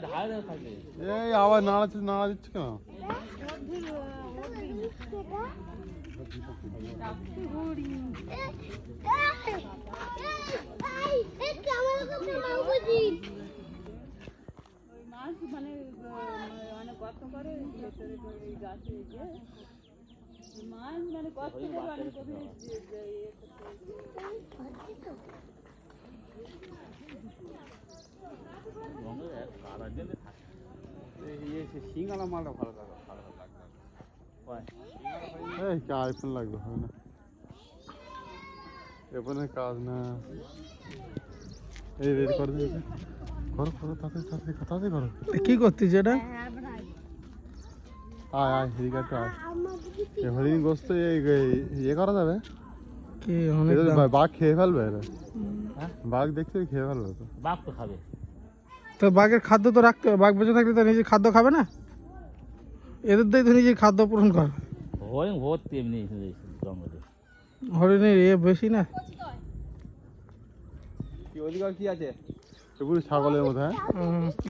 এই আবার নাড়া দিচ্ছে কেন? মাছ মানে অনেক গর্ত করে ভেতরে গাছে মাছ মানে গর্ত করে অনেক সিঙ্গালা মালটা ভালো লাগে, এই কি আইফোন লাগবে হবে না, এখানে কাজ না। এই রেডি করে দিয়েছে, করো তাড়াতাড়ি করো। কি করছিস এটা? আয় ঠিক আছে, আয়। হরিণ গোস্ত ইয়ে করা যাবে কি? অনেক বাঘ খেয়ে ফেলবে এটা? বাঘ দেখতে খেয়ে ফেলবে তো। বাঘ তো খাবে, তো বাঘের খাদ্য তো রাখতে হবে, বাঘ বেঁচে থাকলে তো নিজের খাদ্য খাবে না, এদের দিয়ে তো নিজের খাদ্য পূরণ করবে। হরিণ ভর্তি এমনি জঙ্গলে, হরিণের বেশি না। কি ওদিকে কি আছে? ছাগলের মতো, হ্যাঁ।